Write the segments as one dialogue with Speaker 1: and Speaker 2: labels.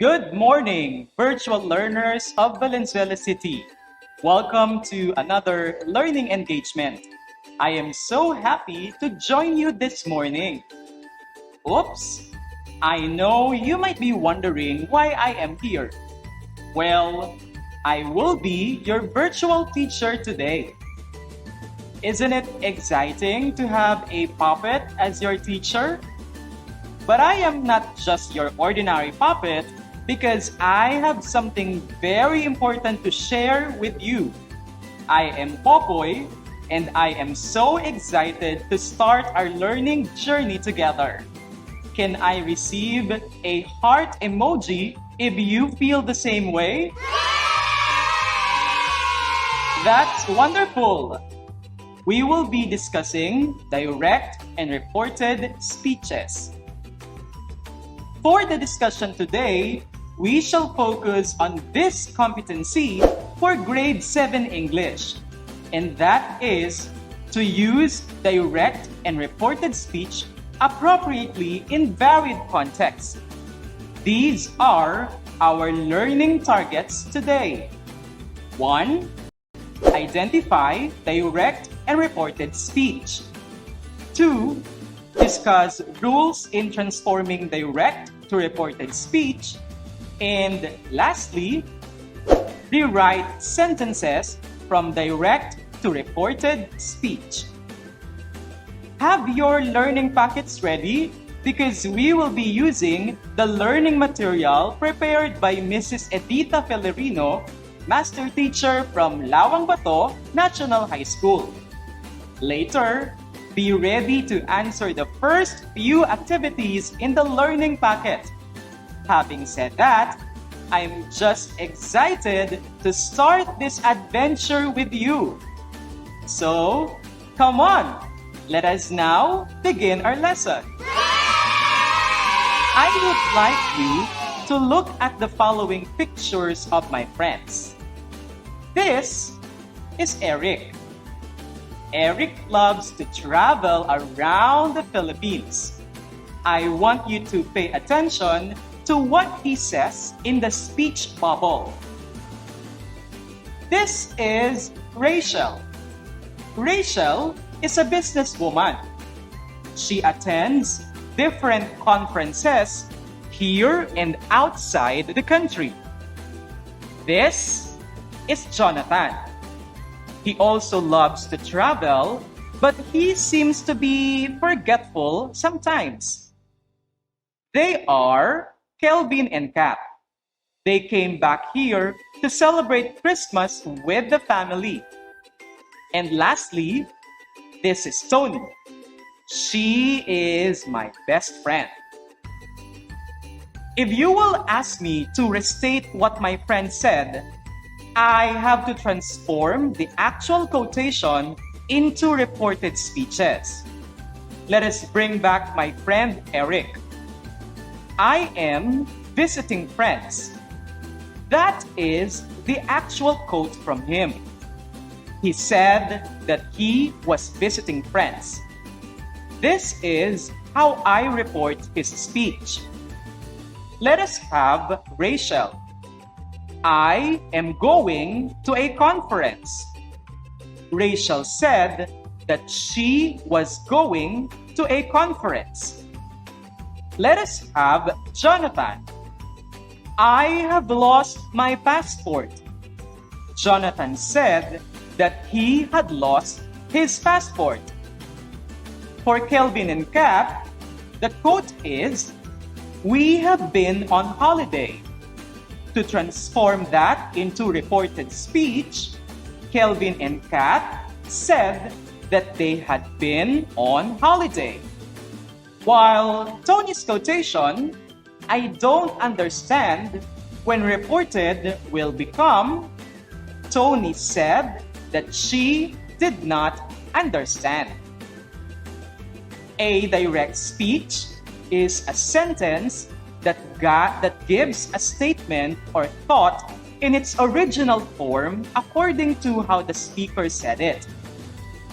Speaker 1: Good morning, virtual learners of Valenzuela City. Welcome to another learning engagement. I am so happy to join you this morning. Oops, I know you might be wondering why I am here. Well, I will be your virtual teacher today. Isn't it exciting to have a puppet as your teacher? But I am not just your ordinary puppet because I have something very important to share with you. I am Popoy and I am so excited to start our learning journey together. Can I receive a heart emoji if you feel the same way? That's wonderful! We will be discussing direct and reported speeches. For the discussion today, we shall focus on this competency for grade 7 English, and that is to use direct and reported speech appropriately in varied contexts. These are our learning targets today. 1. Identify direct and reported speech. 2. Discuss rules in transforming direct to reported speech. And lastly, rewrite sentences from direct to reported speech. Have your learning packets ready because we will be using the learning material prepared by Mrs. Edita Felerino, Master Teacher from Lawang Bato National High School. Later, be ready to answer the first few activities in the learning packet. Having said that, I'm just excited to start this adventure with you. So, come on, let us now begin our lesson. I would like you to look at the following pictures of my friends. This is Eric. Eric loves to travel around the Philippines. I want you to pay attention to what he says in the speech bubble. This is Rachel. Rachel is a businesswoman. She attends different conferences here and outside the country. This is Jonathan. He also loves to travel, but he seems to be forgetful sometimes. They are Kelvin and Kat. They came back here to celebrate Christmas with the family. And lastly, this is Tony. She is my best friend. If you will ask me to restate what my friend said, I have to transform the actual quotation into reported speeches. Let us bring back my friend Eric. I am visiting friends. That is the actual quote from him. He said that he was visiting friends. This is how I report his speech. Let us have Rachel. I am going to a conference. Rachel said that she was going to a conference. Let us have Jonathan. I have lost my passport. Jonathan said that he had lost his passport. For Kelvin and Kat, the quote is, "We have been on holiday." To transform that into reported speech, Kelvin and Kat said that they had been on holiday. While Tony's quotation, "I don't understand," when reported will become, Tony said that she did not understand. A direct speech is a sentence that gives a statement or thought in its original form according to how the speaker said it.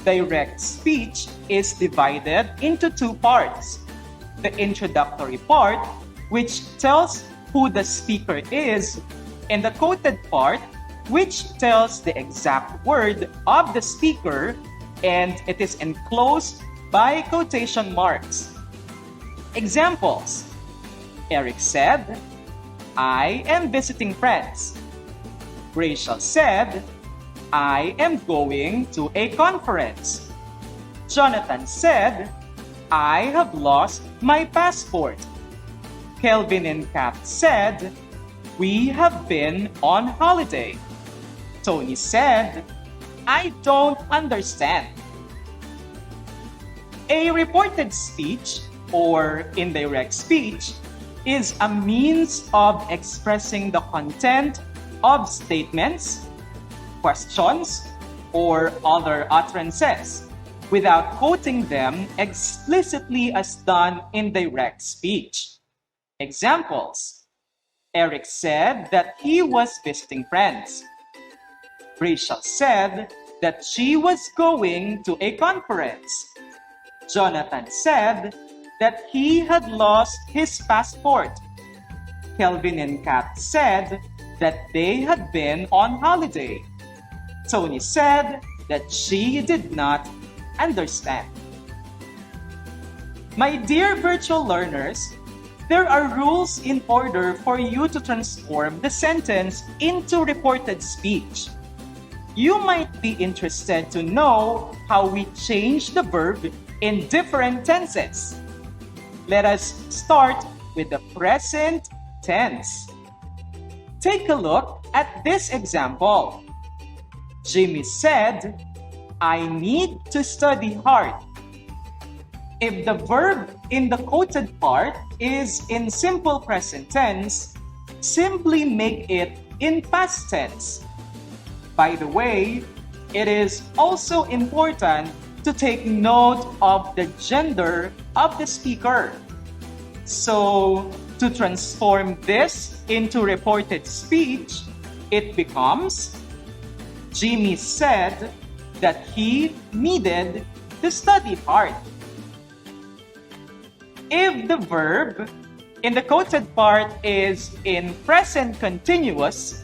Speaker 1: Direct speech is divided into two parts. The introductory part, which tells who the speaker is in the quoted part, which tells the exact word of the speaker, and it is enclosed by quotation marks. Examples: Eric said, "I am visiting friends." Rachel said, "I am going to a conference." Jonathan said, "I have lost my passport." Kelvin and Kat said, "We have been on holiday." Tony said, "I don't understand." A reported speech or indirect speech is a means of expressing the content of statements, questions, or other utterances without quoting them explicitly as done in direct speech. Examples: Eric said that he was visiting friends. Rachel said that she was going to a conference. Jonathan said that he had lost his passport. Kelvin and Kat said that they had been on holiday. Tony said that she did not understand. My dear virtual learners, there are rules in order for you to transform the sentence into reported speech. You might be interested to know how we change the verb in different tenses. Let us start with the present tense. Take a look at this example. Jimmy said, "I need to study hard." If the verb in the quoted part is in simple present tense, simply make it in past tense. By the way, it is also important to take note of the gender of the speaker. So, to transform this into reported speech, it becomes, Jimmy said that he needed to study hard. If the verb in the quoted part is in present continuous,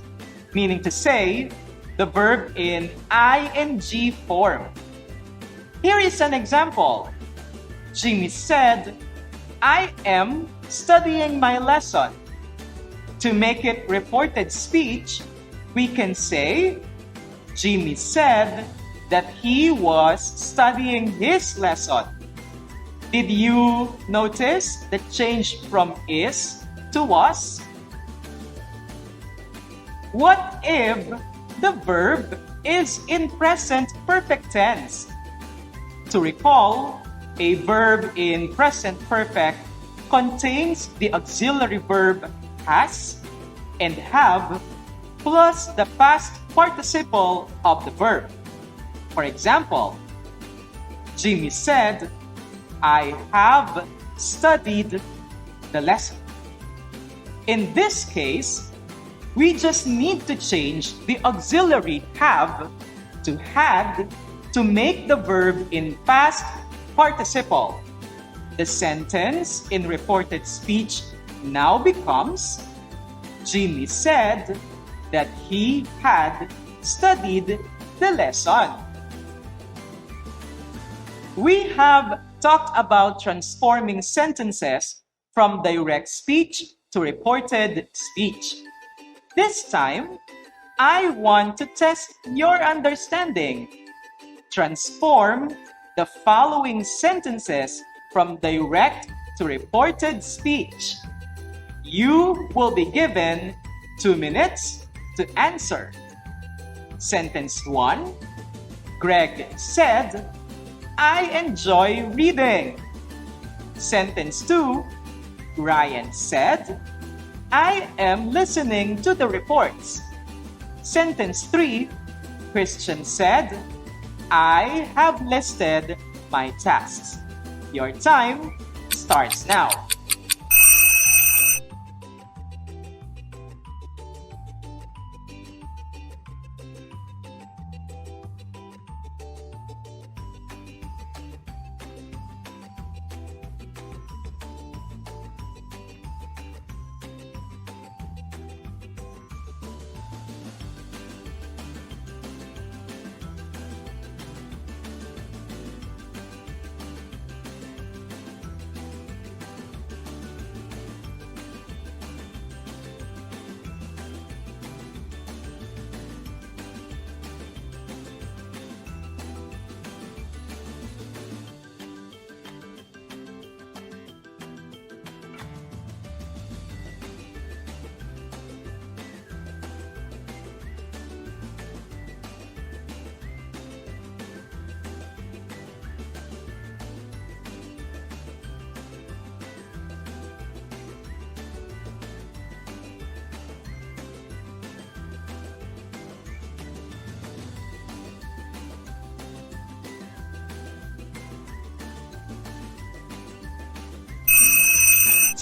Speaker 1: meaning to say, the verb in ing form. Here is an example. Jimmy said, "I am studying my lesson." To make it reported speech, we can say, Jimmy said that he was studying his lesson. Did you notice the change from is to was? What if the verb is in present perfect tense? To recall, a verb in present perfect contains the auxiliary verb has and have plus the past participle of the verb. For example, Jimmy said, "I have studied the lesson." In this case, we just need to change the auxiliary have to had to make the verb in past participle. The sentence in reported speech now becomes, Jimmy said that he had studied the lesson. We have talked about transforming sentences from direct speech to reported speech. This time, I want to test your understanding. Transform the following sentences from direct to reported speech. You will be given 2 minutes to answer. Sentence 1. Greg said, "I enjoy reading." Sentence 2. Ryan said, "I am listening to the reports." Sentence 3. Christian said, "I have listed my tasks." Your time starts now.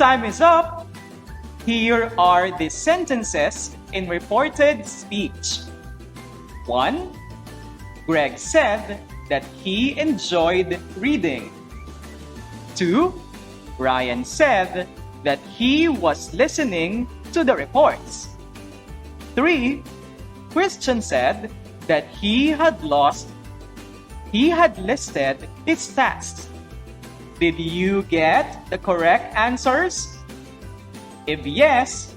Speaker 1: Time is up. Here are the sentences in reported speech. 1. Greg said that he enjoyed reading. 2. Ryan said that he was listening to the reports. 3. Christian said that he had listed his tasks. Did you get the correct answers? If yes,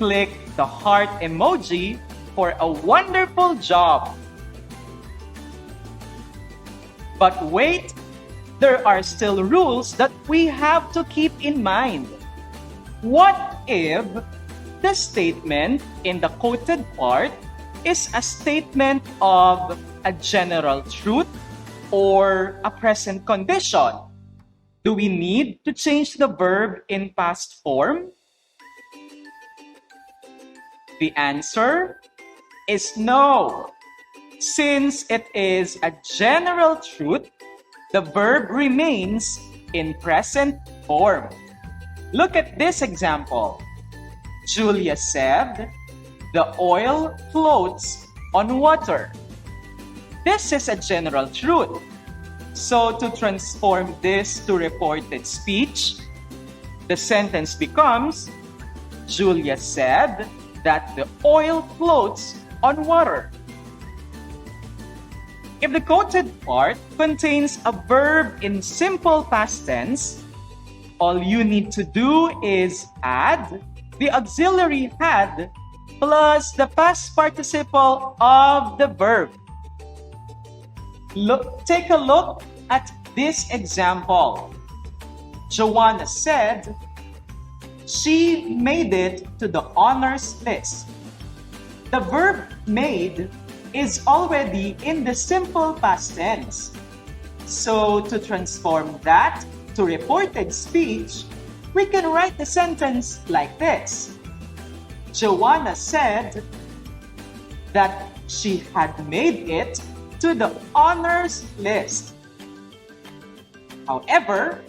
Speaker 1: click the heart emoji for a wonderful job. But wait, there are still rules that we have to keep in mind. What if the statement in the quoted part is a statement of a general truth or a present condition? Do we need to change the verb in past form? The answer is no. Since it is a general truth, the verb remains in present form. Look at this example. Julia said, "The oil floats on water." This is a general truth. So to transform this to reported speech, the sentence becomes, Julia said that the oil floats on water. If the quoted part contains a verb in simple past tense, all you need to do is add the auxiliary had plus the past participle of the verb. Take a look at this example. Joanna said she made it to the honors list. The verb made is already in the simple past tense. So to transform that to reported speech, we can write the sentence like this. Joanna said that she had made it to the honors list. However,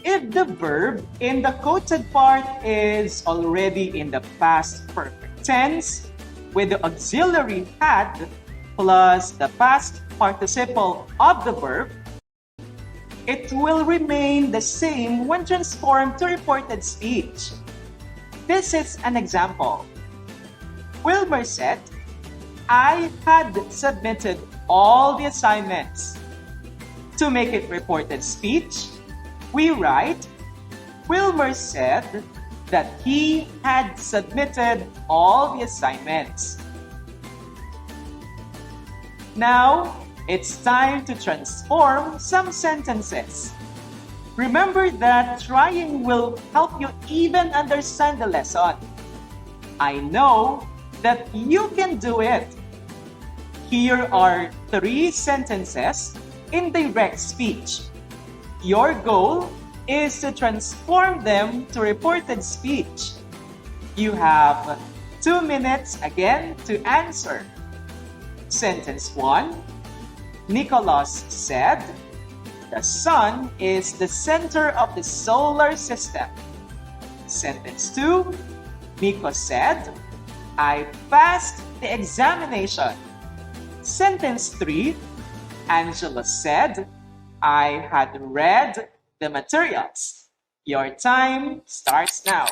Speaker 1: if the verb in the quoted part is already in the past perfect tense with the auxiliary had plus the past participle of the verb, it will remain the same when transformed to reported speech. This is an example. Wilmer said, "I had submitted all the assignments." To make it reported speech, we write, Wilmer said that he had submitted all the assignments. Now, it's time to transform some sentences. Remember that trying will help you even understand the lesson. I know that you can do it. Here are 3 sentences in direct speech. Your goal is to transform them to reported speech. You have 2 minutes again to answer. Sentence 1. Nicholas said, "The sun is the center of the solar system." Sentence 2. Miko said, "I passed the examination." Sentence 3. Angela said, "I had read the materials." Your time starts now.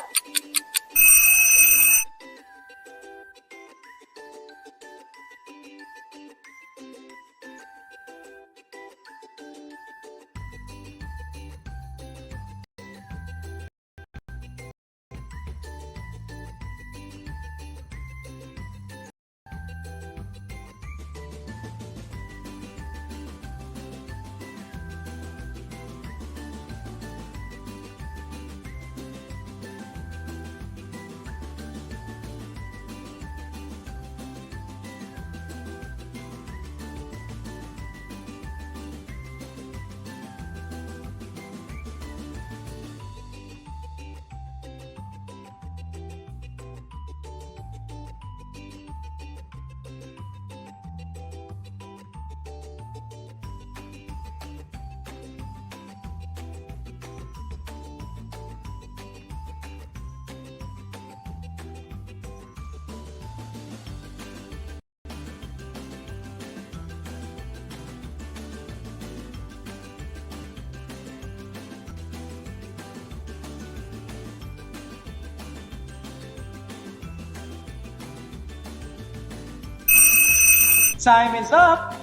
Speaker 1: Time is up.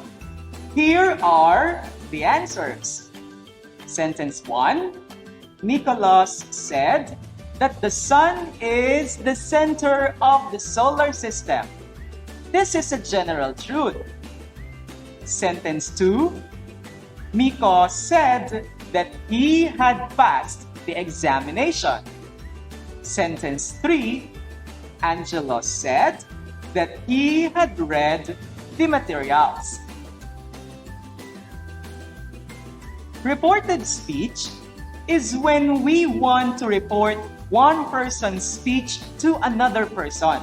Speaker 1: Here are the answers. Sentence 1. Nicholas said that the sun is the center of the solar system. This is a general truth. Sentence 2. Miko said that he had passed the examination. Sentence 3. Angelo said that he had read the materials. Reported speech is when we want to report one person's speech to another person.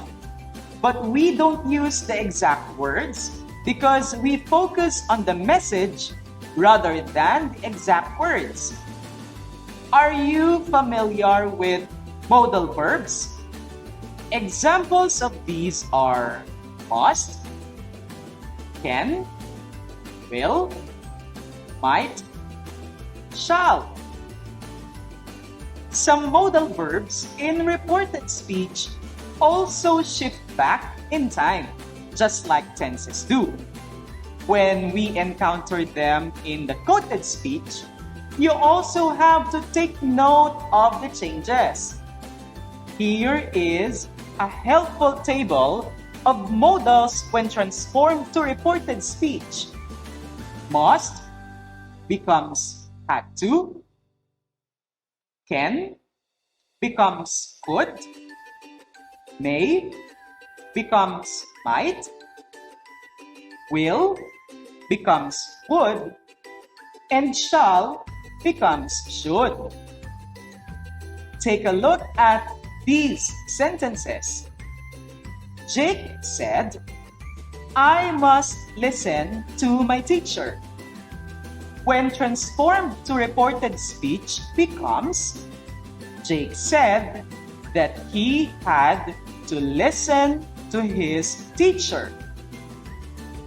Speaker 1: But we don't use the exact words because we focus on the message rather than the exact words. Are you familiar with modal verbs? Examples of these are must, can, will, might, shall. Some modal verbs in reported speech also shift back in time, just like tenses do. When we encounter them in the quoted speech, you also have to take note of the changes. Here is a helpful table of modals when transformed to reported speech. Must becomes had to. Can becomes could. May becomes might. Will becomes would. And shall becomes should. Take a look at these sentences. Jake said, I must listen to my teacher. When transformed to reported speech becomes, Jake said that he had to listen to his teacher.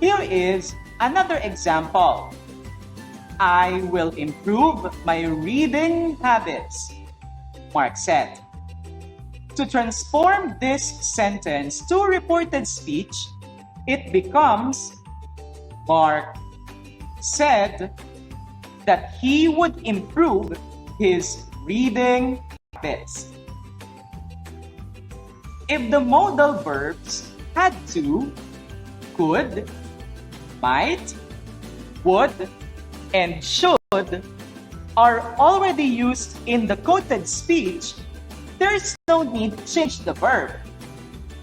Speaker 1: Here is another example. I will improve my reading habits, Mark said. To transform this sentence to reported speech, it becomes, Mark said that he would improve his reading habits. If the modal verbs had to, could, might, would, and should are already used in the quoted speech, there's no need to change the verb.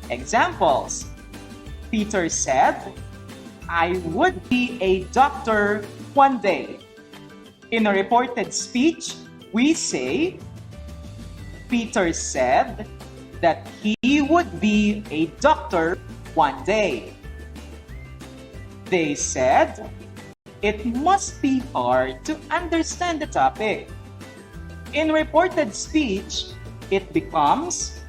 Speaker 1: Examples. Peter said, I would be a doctor one day. In a reported speech, we say, Peter said that he would be a doctor one day. They said, it must be hard to understand the topic. In reported speech, it becomes,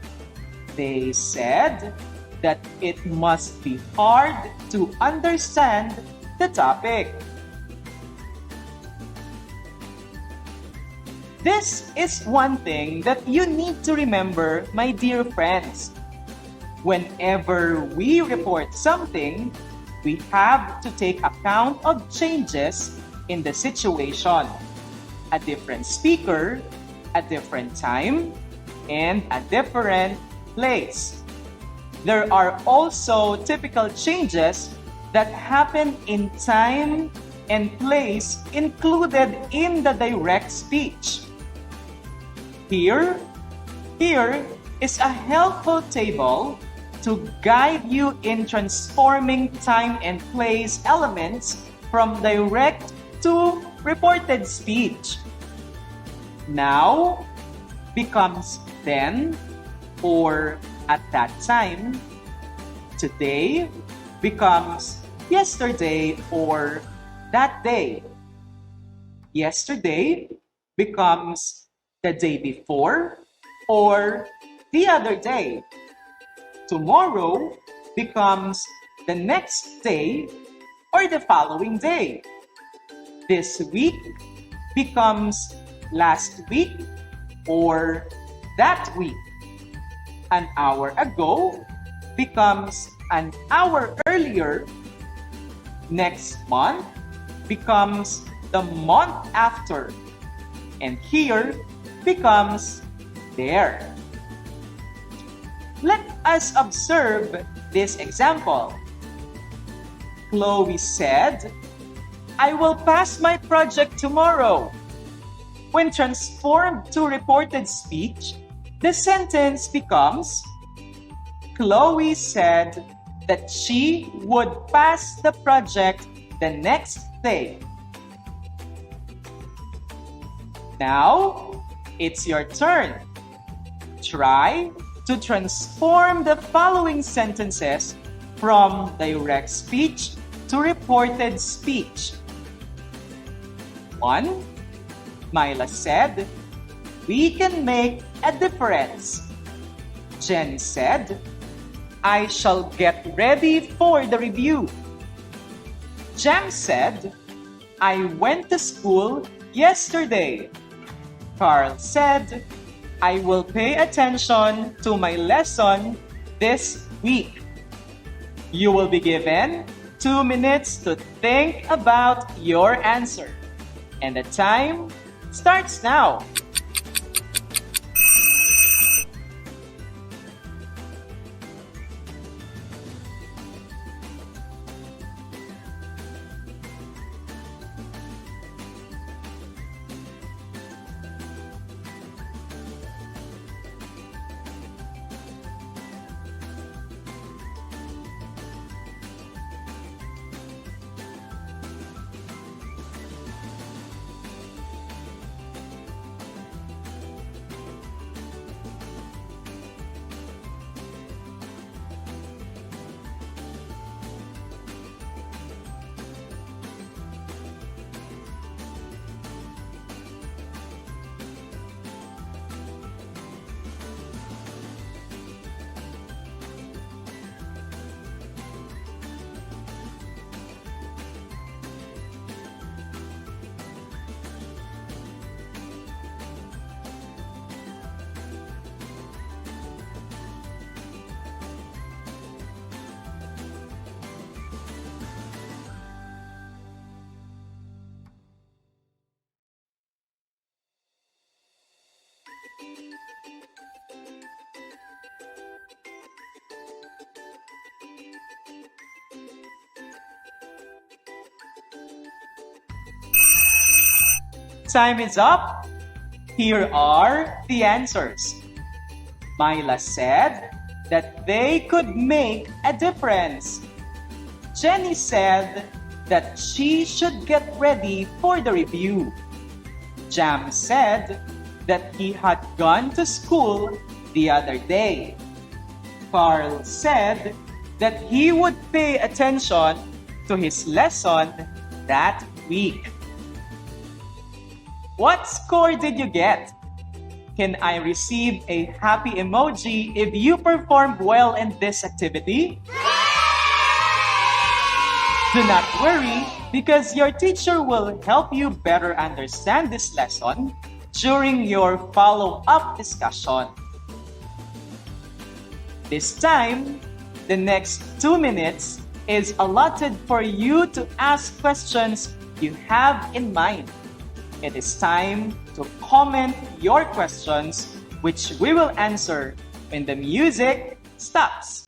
Speaker 1: they said that it must be hard to understand the topic. This is one thing that you need to remember, my dear friends. Whenever we report something, we have to take account of changes in the situation. A different speaker, a different time, and a different place. There are also typical changes that happen in time and place included in the direct speech. Here is a helpful table to guide you in transforming time and place elements from direct to reported speech. Now becomes then or at that time. Today becomes yesterday or that day. Yesterday becomes the day before or the other day. Tomorrow becomes the next day or the following day. This week becomes last week or that week. An hour ago becomes an hour earlier Next month becomes the month after. And here becomes there. Let us observe this example. Chloe said, I will pass my project tomorrow. When transformed to reported speech, the sentence becomes, Chloe said that she would pass the project the next day. Now, it's your turn. Try to transform the following sentences from direct speech to reported speech. 1. Myla said, we can make a difference. Jen said, I shall get ready for the review. Jam said, I went to school yesterday. Carl said, I will pay attention to my lesson this week. You will be given 2 minutes to think about your answer. And the time starts now. Time is up. Here are the answers. Myla said that they could make a difference. Jenny said that she should get ready for the review. Jam said that he had gone to school the other day. Carl said that he would pay attention to his lesson that week. What score did you get? Can I receive a happy emoji if you performed well in this activity? Do not worry, because your teacher will help you better understand this lesson during your follow-up discussion. This time, the next 2 minutes is allotted for you to ask questions you have in mind. It is time to comment your questions, which we will answer when the music stops.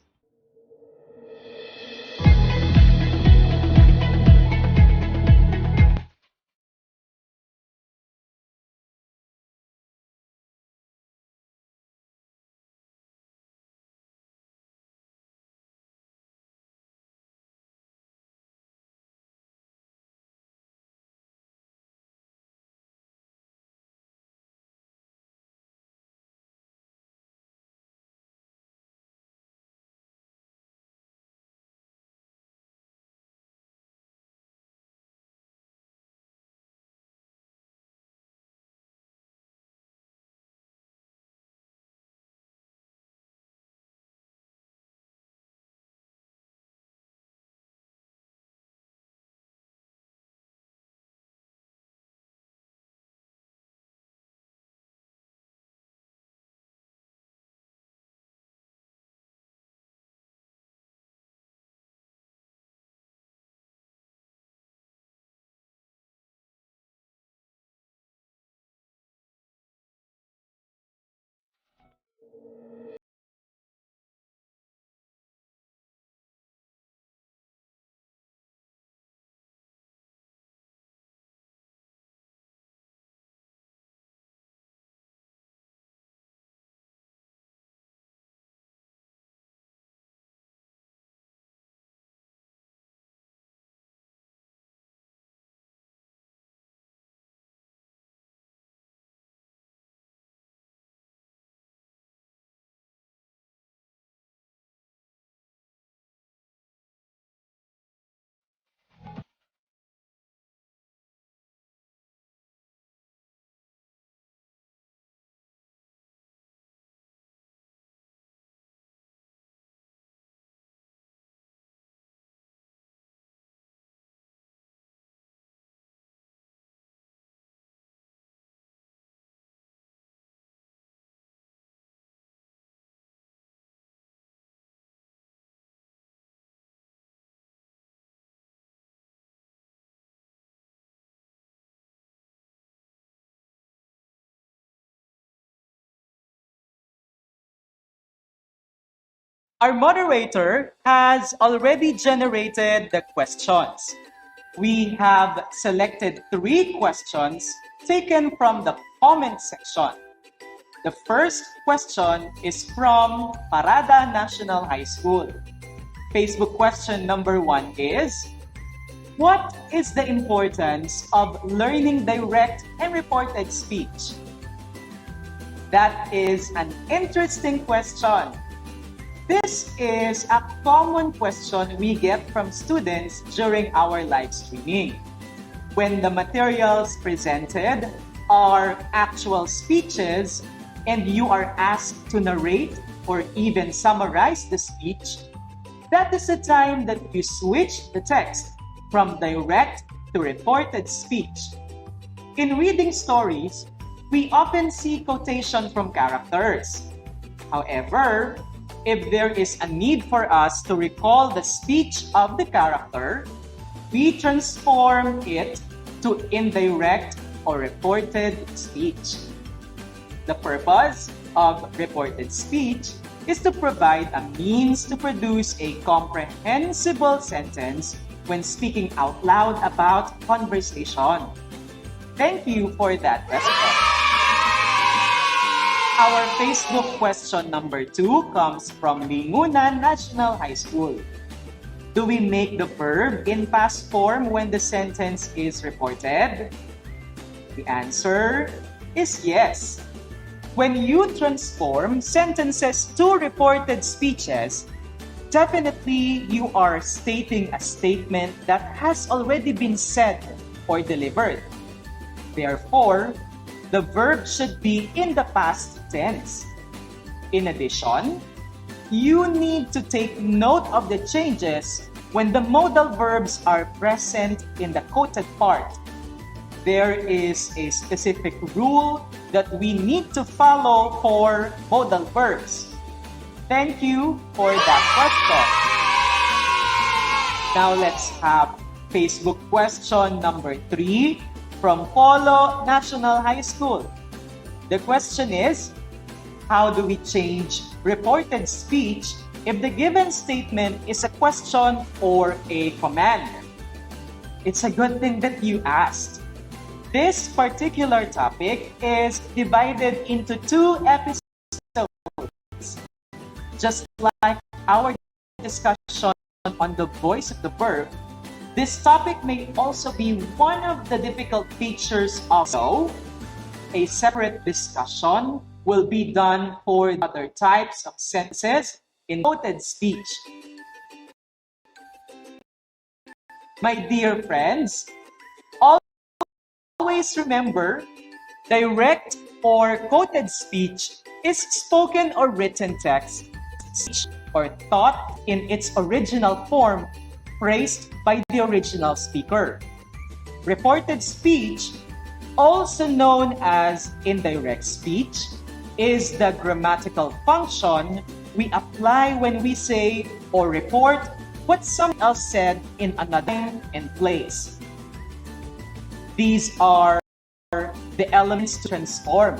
Speaker 1: Our moderator has already generated the questions. We have selected 3 questions taken from the comment section. The first question is from Parada National High School. Facebook question number 1 is, what is the importance of learning direct and reported speech? That is an interesting question. This is a common question we get from students during our live streaming. When the materials presented are actual speeches and you are asked to narrate or even summarize the speech, that is the time that you switch the text from direct to reported speech. In reading stories, we often see quotation from characters. However, if there is a need for us to recall the speech of the character, we transform it to indirect or reported speech. The purpose of reported speech is to provide a means to produce a comprehensible sentence when speaking out loud about conversation. Thank you for that response. Our Facebook question number 2 comes from Lingunan National High School. Do we make the verb in past form when the sentence is reported? The answer is yes. When you transform sentences to reported speeches, definitely you are stating a statement that has already been said or delivered. Therefore, the verb should be in the past tense. In addition, you need to take note of the changes when the modal verbs are present in the quoted part. There is a specific rule that we need to follow for modal verbs. Thank you for that question. Now let's have Facebook question number 3 from Polo National High School. The question is, how do we change reported speech if the given statement is a question or a command? It's a good thing that you asked. This particular topic is divided into 2 episodes. Just like our discussion on the voice of the verb, this topic may also be one of the difficult features of so. A separate discussion will be done for other types of sentences in quoted speech. My dear friends, always remember, direct or quoted speech is spoken or written text, speech or thought in its original form, phrased by the original speaker. Reported speech, also known as indirect speech, is the grammatical function we apply when we say or report what someone else said in another time and place. These are the elements to transform.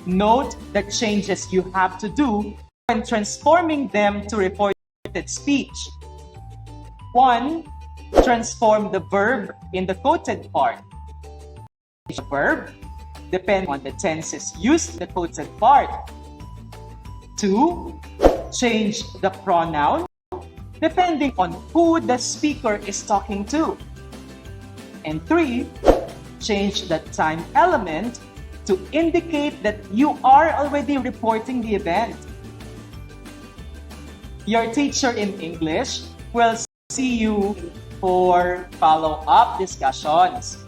Speaker 1: Note the changes you have to do when transforming them to reported speech. 1. Transform the verb in the quoted part. The verb, depending on the tenses used in the quoted part. 2. Change the pronoun, depending on who the speaker is talking to. And 3. Change the time element to indicate that you are already reporting the event. Your teacher in English will see you for follow-up discussions.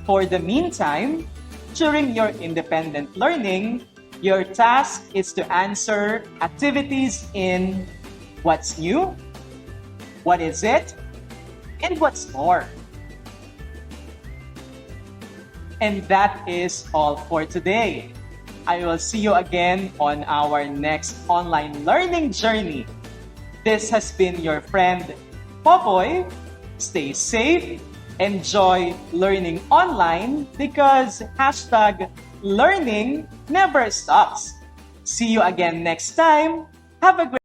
Speaker 1: For the meantime, during your independent learning, your task is to answer activities in what's new, what is it, and what's more. And that is all for today. I will see you again on our next online learning journey. This has been your friend, Popoy. Stay safe, enjoy learning online because #learning never stops. See you again next time. Have a great